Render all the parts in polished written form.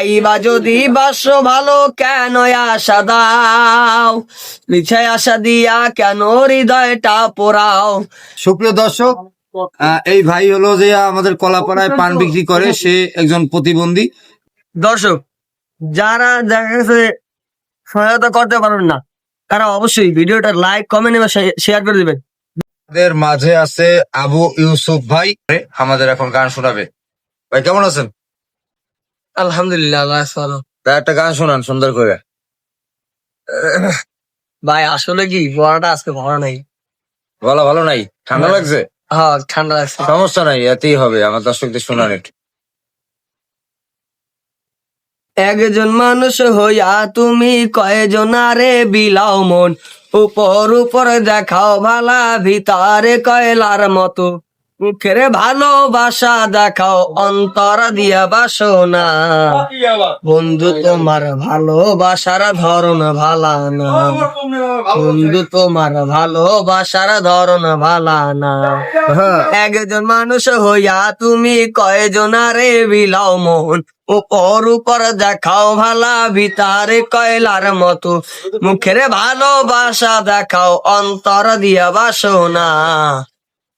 নাইবা যদি বাসো ভালো কেন আশা দাও, মিছায় আশা দিয়া কেন হৃদয়টা পোড়াও। সুপ্রিয় দর্শক, এই ভাই হলো যে আমাদের কলাপাড়ায় পান বিক্রি করে, সে একজন প্রতিবন্ধী। দর্শক, যারা দেখা গেছে সহায়তা করতে পারবেন না, তারা অবশ্যই ভিডিওটা লাইক, কমেন্ট এবং শেয়ার করে দিবেন। আমাদের মাঝে আছে আবু ইউসুফ ভাই, আমাদের এখন গান শোনাবে। ভাই কেমন আছেন? আলহামদুলিল্লাহ, আল্লাহ ভালো। তাই একটা গান শোনান সুন্দর করে। ভাই আসলে কি পড়াটা আজকে ভালো নাই। গলা ভালো নাই? ঠান্ডা লাগছে? হ্যাঁ, ঠান্ডা লাগছে। সমস্যা নাই, এতেই হবে। আমার দর্শকদের শোনান একটু। একজন মানুষ হইয়া তুমি কয়জনারে বিলাও মন, উপর উপর দেখাও ভালা, ভিতরে কয়লার মতো। মুখের ভালোবাসা দেখাও, অন্তর দিয়া বাসনা। বন্ধু তোমার ভালোবাসার ধরন ভালা না, বন্ধু তোমার ভালোবাসার ধরন ভালা না। একজন মানুষ হইয়া তুমি কয়জনারে বিলাও মন, উপর উপর দেখাও ভালা, ভিতরে কয়লার মতো। মুখের ভালোবাসা দেখাও, অন্তর দিয়া বাসনা।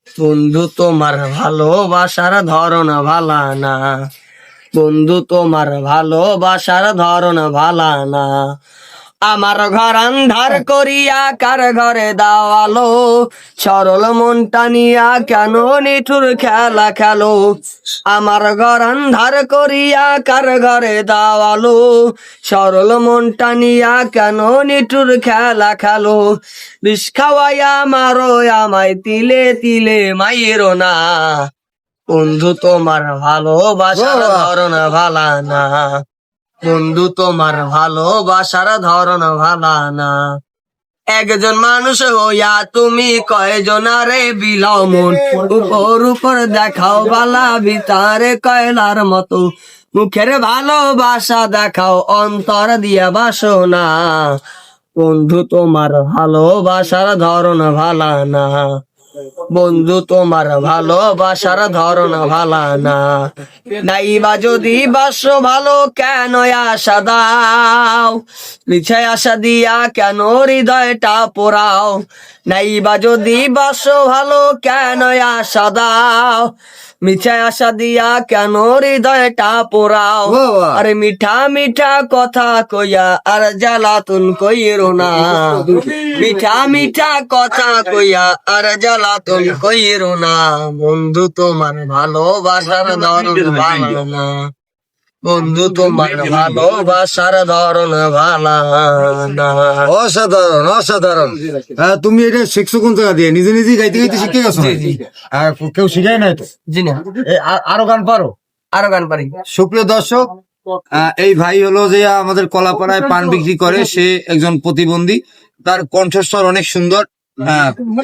বন্ধু তোমার ভালোবাসার ধরন ভালা না, বন্ধু তোমার ভালোবাসার ধরন ভালা না। আমার ঘর আন্ধার করিয়া কার ঘরে দাওয়ালো, সরল মনটা নিয়া কেন নিঠুর খেলা খেলো। আমার ঘর আন্ধার করিয়া কার ঘরে দাওয়ালো, সরল মনটা নিয়া কেন নিঠুর খেলা খেলো। বিষ খাওয়াইয়া মারো আমায় তিলে তিলে মাইরো না, বন্ধু তোমার ভালোবাসার ধরন ভালা না, বন্ধু তোমার ভালোবাসার ধরন ভালা না। একজন মানুষ হইয়া তুমি কয়জনারে বিলাও মন, উপর উপর দেখাও ভালা, ভিতরে কয়লার মতো। মুখের ভালোবাসা দেখাও, অন্তর দিয়া বাসনা। বন্ধু তোমার ভালোবাসার ধরন ভালা না, বন্ধু তোমার ভালোবাসার ধরন ভালা না। নাইবা যদি বাসো ভালো কেন আশা দাও, মিছায় আশা দিয়া কেন হৃদয়টা পোড়াও। নাইবা যদি বাসো ভালো কেন আশা দাও, মিছায় আশা দিয়া কেন হৃদয়টা পোড়াও। আরে মিঠা মিঠা কথা কইয়া আর জ্বালাতন কইরো না, মিঠা মিঠা কথা কইয়া আর জ্বালাতন কইরো না। বন্ধু তোমার ভালোবাসার ধরন ভালো না, বন্ধু তোমার ভালোবাসার ধরন ভালো না। অসাধারণ, অসাধারণ। তুমি এটা শিখছো কোন জায়গা দিয়ে? নিজে নিজেই গাইতে গাইতে শিখে গেছো? আর কেউ শিখায় নাই তো? জি না। আরো গান পারো? আরো গান পারি। সুপ্রিয় দর্শক, এই ভাই হলো যে আমাদের কলাপাড়ায় পান বিক্রি করে, সে একজন প্রতিবন্ধী। তার কণ্ঠস্বর অনেক সুন্দর।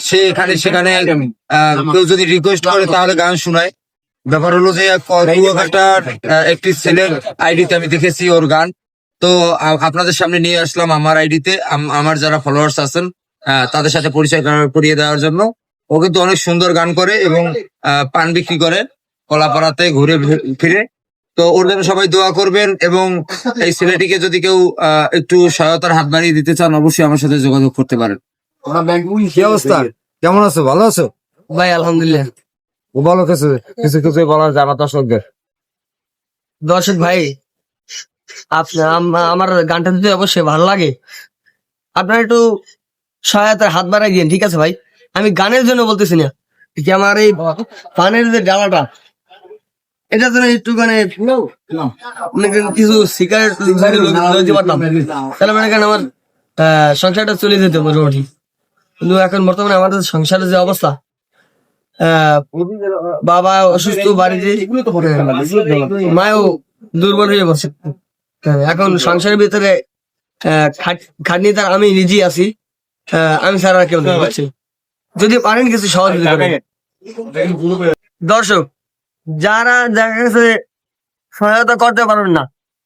সে এখানে সেখানে কেউ যদি রিকোয়েস্ট করে তাহলে গান শোনায়। ব্যাপার হলো যে কুয়াকাটার একটি ছেলের আইডিতে আমি দেখেছি ওর গান, তো আপনাদের সামনে নিয়ে আসলাম আমার আইডিতে। আমার যারা ফলোয়ার্স আছেন তাদের সাথে পরিচয় করিয়ে দেওয়ার জন্য। ও কিন্তু অনেক সুন্দর গান করে এবং পান বিক্রি করে কলাপাড়াতে ঘুরে ফিরে। তো ওর জন্য সবাই দোয়া করবেন, এবং এই ছেলেটিকে যদি কেউ একটু সহায়তার হাত বাড়িয়ে দিতে চান, অবশ্যই আমার সাথে যোগাযোগ করতে পারেন। কি অবস্থা? কেমন আছো? ভালো আছো ভাই? আলহামদুলিল্লাহ। ও ভালো। কিছু কিছু কিছু বলার জানা দর্শকদের। দর্শক ভাই, আপনার আমার গানটা যদি অবশ্যই ভালো লাগে, আপনার একটু সহায়তার হাত বাড়াই দিন, ঠিক আছে ভাই? আমি গানের জন্য বলতেছি না, কি আমার এই পানের যে ডালাটা, এটা যেন একটু মানে কিছু সিগারেট লইতে পারতাম, তাহলে মানে কেন আমার সংসারটা চলে যেত মোটামুটি। কিন্তু এখন বর্তমানে আমাদের সংসারের যে অবস্থা, বাবা অসুস্থ, বাড়িতে মায়ও দুর্বল হয়ে বসে। এখন সংসারের ভিতরে খাটনি তার আমি নিজেই আছি, আমি ছাড়া আর কেউ নেই, বুঝছি? যদি পারেন কিছু সহযোগিতা করেন। দর্শক, যারা দেখা গেছে সহায়তা করতে পারবেন না,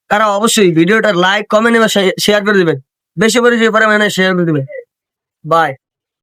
তারা অবশ্যই ভিডিওটা লাইক, কমেন্ট এবং শেয়ার করে দিবেন। বেশি করে যে পরিমাণে শেয়ার করে দিবেন। বাই।